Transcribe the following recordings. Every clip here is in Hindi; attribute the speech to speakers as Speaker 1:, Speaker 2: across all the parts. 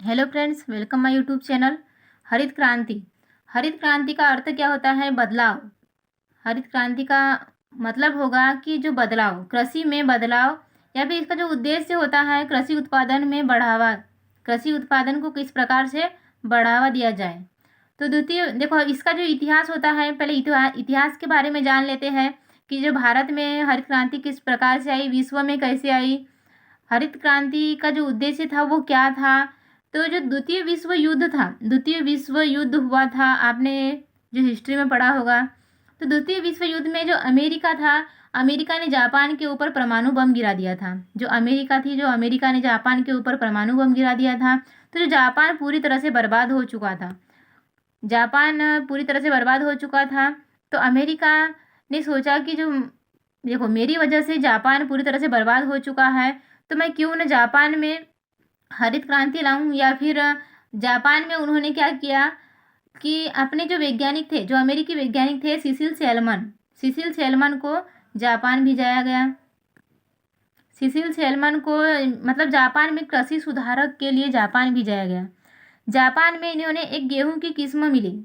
Speaker 1: Hello friends, welcome my YouTube channel. हरित क्रांति। हरित क्रांति का अर्थ क्या होता है? बदलाव। हरित क्रांति का मतलब होगा कि जो बदलाव, कृषि में बदलाव, या फिर इसका जो उद्देश्य होता है कृषि उत्पादन में बढ़ावा। कृषि उत्पादन को किस प्रकार से बढ़ावा दिया जाए। तो द्वितीय देखो, इसका जो इतिहास होता है, पहले इतिहास के बारे में जान लेते हैं कि जो भारत में हरित क्रांति किस प्रकार से आई, विश्व में कैसे आई, हरित क्रांति का जो उद्देश्य था वो क्या था। तो जो द्वितीय विश्व युद्ध था, द्वितीय विश्व युद्ध हुआ था, आपने जो हिस्ट्री में पढ़ा होगा। तो द्वितीय विश्व युद्ध में जो अमेरिका था, अमेरिका ने जापान के ऊपर परमाणु बम गिरा दिया था। जो अमेरिका ने जापान के ऊपर परमाणु बम गिरा दिया था। तो जो जापान पूरी तरह से बर्बाद हो चुका था, जापान पूरी तरह से बर्बाद हो चुका था। तो अमेरिका ने सोचा कि जो देखो, मेरी वजह से जापान पूरी तरह से बर्बाद हो चुका है, तो मैं क्यों न जापान में हरित क्रांति लाऊं। या फिर जापान में उन्होंने क्या किया कि अपने जो वैज्ञानिक थे, जो अमेरिकी वैज्ञानिक थे, सिसिल सैलमन को जापान भेजाया गया। सिसिल सैलमन को मतलब जापान में कृषि सुधारक के लिए जापान भेजाया गया। जापान में इन्होंने एक गेहूं की किस्म मिली।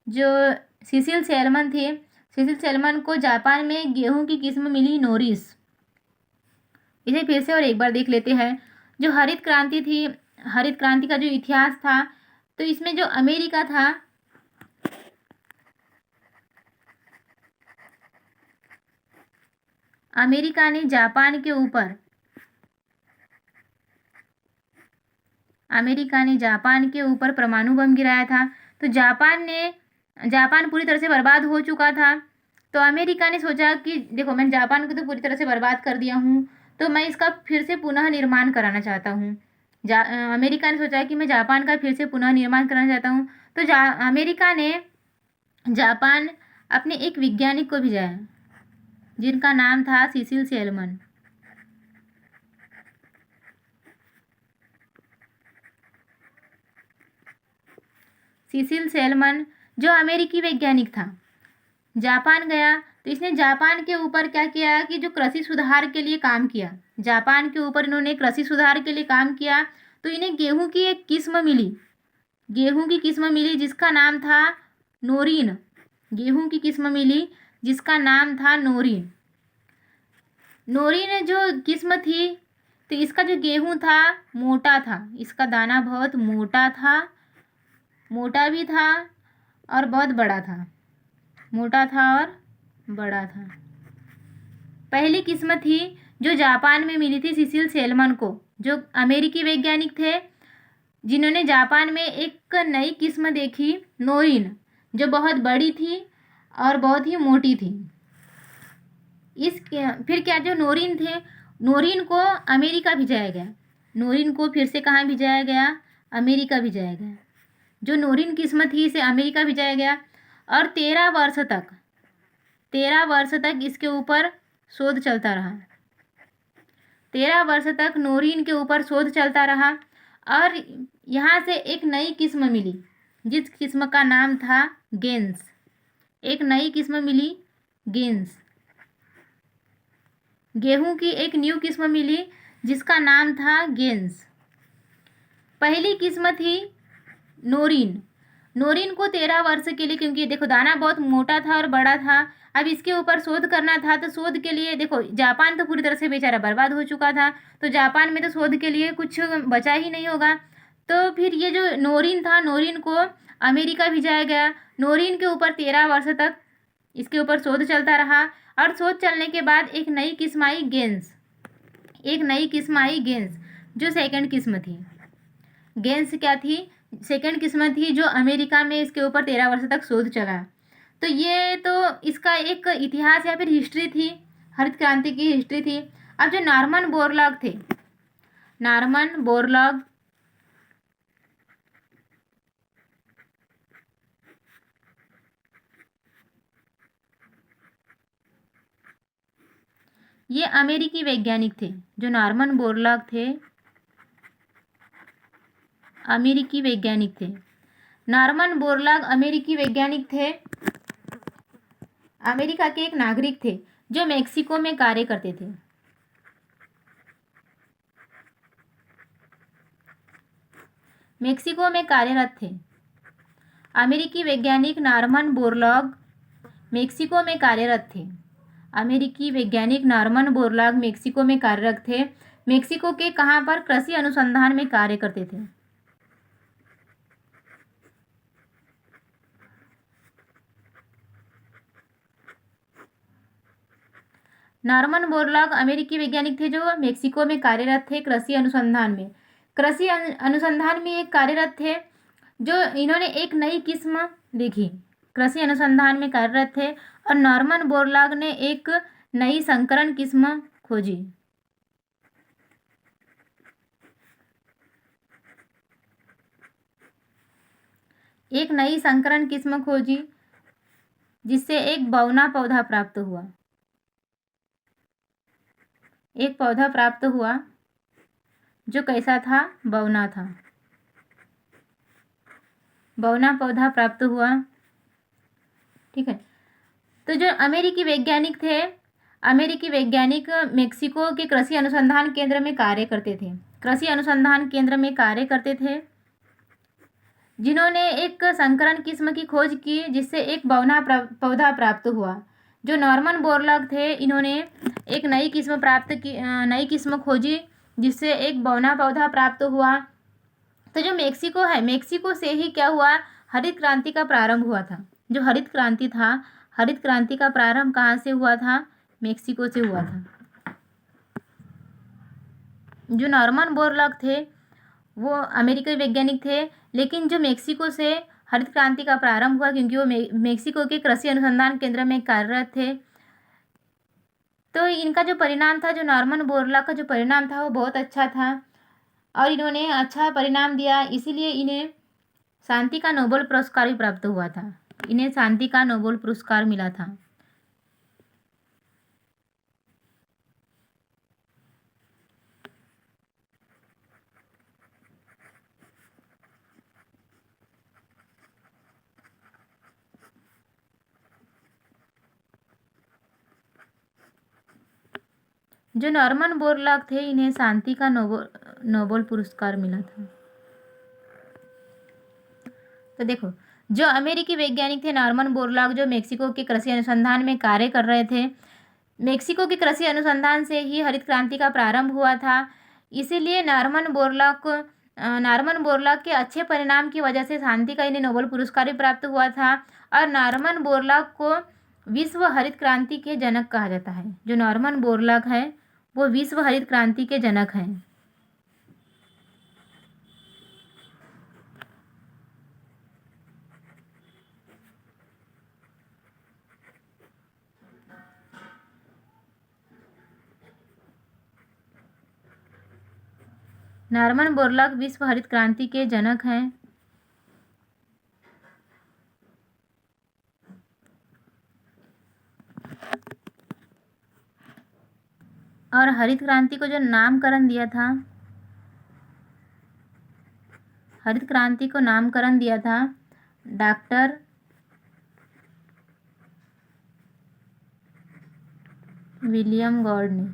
Speaker 1: जो सिसिल सैलमन थे, सिसिल सैलमन को जापान में गेहूं की किस्म मिली, नोरिस। इसे फिर से और एक बार देख लेते हैं। जो हरित क्रांति थी, हरित क्रांति का जो इतिहास था, तो इसमें जो अमेरिका था, अमेरिका ने जापान के ऊपर, अमेरिका ने जापान के ऊपर परमाणु बम गिराया था। तो जापान पूरी तरह से बर्बाद हो चुका था। तो अमेरिका ने सोचा कि देखो, मैंने जापान को तो पूरी तरह से बर्बाद कर दिया हूँ, तो मैं इसका फिर से पुनः निर्माण कराना चाहता हूँ। अमेरिका ने सोचा कि मैं जापान का फिर से पुनः निर्माण कराना चाहता हूँ। तो अमेरिका ने जापान अपने एक वैज्ञानिक को भेजा, जिनका नाम था सिसिल सैलमन। सिसिल सैलमन जो अमेरिकी वैज्ञानिक था, जापान गया। तो इसने जापान के ऊपर क्या किया कि जो कृषि सुधार के लिए काम किया, जापान के ऊपर इन्होंने कृषि सुधार के लिए काम किया। तो इन्हें गेहूं की एक किस्म मिली, गेहूं की किस्म मिली जिसका नाम था नोरिन। गेहूं की किस्म मिली जिसका नाम था नोरिन। नोरिन जो किस्म थी, तो इसका जो गेहूं था मोटा था, इसका दाना बहुत मोटा था, मोटा भी था और बहुत बड़ा था, मोटा था और बड़ा था। पहली किस्म थी जो जापान में मिली थी सिसिल सैलमन को, जो अमेरिकी वैज्ञानिक थे, जिन्होंने जापान में एक नई किस्म देखी, नोरिन, जो बहुत बड़ी थी और बहुत ही मोटी थी। फिर क्या, जो नोरिन थे, नोरिन को अमेरिका भिजाया गया। नोरिन को फिर से कहाँ भिजाया गया? अमेरिका भिजाया गया। जो नोरिन किस्म थी इसे अमेरिका भिजाया गया और 13 वर्ष तक इसके ऊपर शोध चलता रहा। 13 वर्ष तक नोरिन के ऊपर शोध चलता रहा और यहाँ से एक नई किस्म मिली, जिस किस्म का नाम था गेंस। एक नई किस्म मिली, गेंस। गेहूं की एक न्यू किस्म मिली जिसका नाम था गेंस। पहली किस्म थी नोरिन। नोरिन को 13 वर्ष के लिए, क्योंकि देखो दाना बहुत मोटा था और बड़ा था, अब इसके ऊपर शोध करना था। तो शोध के लिए देखो, जापान तो पूरी तरह से बेचारा बर्बाद हो चुका था, तो जापान में तो शोध के लिए कुछ बचा ही नहीं होगा। तो फिर ये जो नोरिन था, नोरिन को अमेरिका भेजाया गया। नोरिन के ऊपर 13 वर्ष तक इसके ऊपर शोध चलता रहा और शोध चलने के बाद एक नई किस्म आई, गेंस। एक नई किस्म आई, गेंस, जो सेकंड किस्म थी। गेंस क्या थी? सेकंड किस्म थी, जो अमेरिका में इसके ऊपर 13 वर्ष तक शोध चला। तो ये तो इसका एक इतिहास या फिर हिस्ट्री थी, हरित क्रांति की हिस्ट्री थी। अब जो नॉर्मन बोरलॉग थे, नॉर्मन बोरलॉग, ये अमेरिकी वैज्ञानिक थे। जो नॉर्मन बोरलॉग थे, अमेरिकी वैज्ञानिक थे। नॉर्मन बोरलॉग अमेरिकी वैज्ञानिक थे, अमेरिका के एक नागरिक थे जो मेक्सिको में कार्य करते थे। मेक्सिको में कार्यरत थे। अमेरिकी वैज्ञानिक नॉर्मन बोरलॉग मेक्सिको में कार्यरत थे। अमेरिकी वैज्ञानिक नॉर्मन बोरलॉग मेक्सिको में कार्यरत थे। मेक्सिको के कहाँ पर? कृषि अनुसंधान में कार्य करते थे। नॉर्मन बोरलॉग अमेरिकी वैज्ञानिक थे जो मेक्सिको में कार्यरत थे कृषि अनुसंधान में। कृषि अनुसंधान में एक कार्यरत थे जो इन्होंने एक नई किस्म देखी। कृषि अनुसंधान में कार्यरत थे और नॉर्मन बोरलॉग ने एक नई संकरण किस्म खोजी। एक नई संकरण किस्म खोजी जिससे एक बौना पौधा प्राप्त हुआ। एक पौधा प्राप्त हुआ जो कैसा था? बौना था। बौना पौधा प्राप्त हुआ। ठीक है। तो जो अमेरिकी वैज्ञानिक थे, अमेरिकी वैज्ञानिक मेक्सिको के कृषि अनुसंधान केंद्र में कार्य करते थे। कृषि अनुसंधान केंद्र में कार्य करते थे जिन्होंने एक संकरण किस्म की खोज की जिससे एक बौना पौधा प्राप्त हुआ। जो नॉर्मन बोरलॉग थे इन्होंने एक नई किस्म खोजी जिससे एक बौना पौधा प्राप्त हुआ। तो जो मेक्सिको है, मेक्सिको से ही क्या हुआ? हरित क्रांति का प्रारंभ हुआ था। जो हरित क्रांति था, हरित क्रांति का प्रारंभ कहाँ से हुआ था? मेक्सिको से हुआ था। जो नॉर्मन बोरलॉग थे वो अमेरिकी वैज्ञानिक थे, लेकिन जो मेक्सिको से हरित क्रांति का प्रारंभ हुआ क्योंकि वो मेक्सिको के कृषि अनुसंधान केंद्र में कार्यरत थे। तो इनका जो परिणाम था, जो नॉर्मन बोरलॉग का जो परिणाम था वो बहुत अच्छा था और इन्होंने अच्छा परिणाम दिया, इसीलिए इन्हें शांति का नोबेल पुरस्कार भी प्राप्त हुआ था। इन्हें शांति का नोबेल पुरस्कार मिला था। जो नॉर्मन बोरलॉग थे इन्हें शांति का नोबेल पुरस्कार मिला था। तो देखो, जो अमेरिकी वैज्ञानिक थे नॉर्मन बोरलॉग जो मेक्सिको के कृषि अनुसंधान में कार्य कर रहे थे, मेक्सिको के कृषि अनुसंधान से ही हरित क्रांति का प्रारंभ हुआ था। इसीलिए नॉर्मन बोरलॉग के अच्छे परिणाम की वजह से शांति का इन्हें नोबेल पुरस्कार भी प्राप्त हुआ था और नॉर्मन बोरलॉग को विश्व हरित क्रांति के जनक कहा जाता है। जो नॉर्मन बोरलॉग है वो विश्व हरित क्रांति के जनक हैं। नॉर्मन बोरलॉग विश्व हरित क्रांति के जनक हैं। और हरित क्रांति को जो नामकरण दिया था, हरित क्रांति को नामकरण दिया था डॉक्टर विलियम गॉड ने।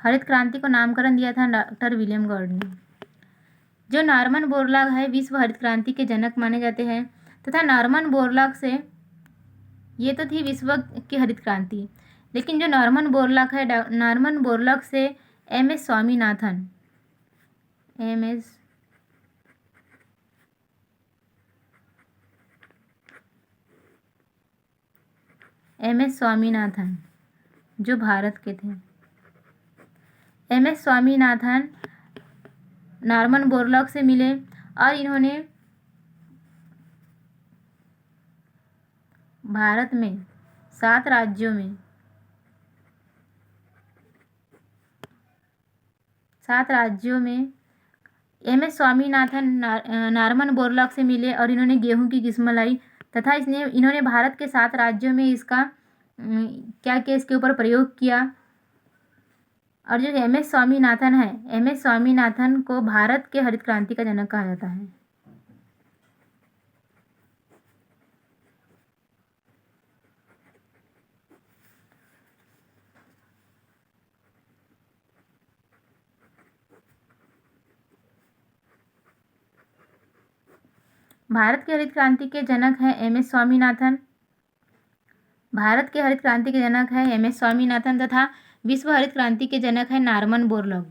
Speaker 1: हरित क्रांति को नामकरण दिया था डॉक्टर विलियम गॉड ने। जो नॉर्मन बोरलॉग है विश्व हरित क्रांति के जनक माने जाते हैं तथा नॉर्मन बोरलॉग से ये तो थी विश्व की हरित क्रांति, लेकिन जो नॉर्मन बोरलॉग है, नॉर्मन बोरलॉग से एम.एस. स्वामीनाथन एम.एस. स्वामीनाथन जो भारत के थे, एम.एस. स्वामीनाथन नॉर्मन बोरलॉग से मिले और इन्होंने भारत में 7 राज्यों में एम.एस. स्वामीनाथन नॉर्मन बोरलॉग से मिले और इन्होंने गेहूं की किस्म लाई तथा इन्होंने भारत के 7 राज्यों में इसका क्या क्या इसके ऊपर प्रयोग किया। और जो एम.एस. स्वामीनाथन है, एम.एस. स्वामीनाथन को भारत के हरित क्रांति का जनक कहा जाता है। भारत के हरित क्रांति के जनक हैं एम.एस. स्वामीनाथन। भारत के हरित क्रांति के जनक है एम.एस. स्वामीनाथन तथा विश्व हरित क्रांति के जनक है नॉर्मन बोरलॉग।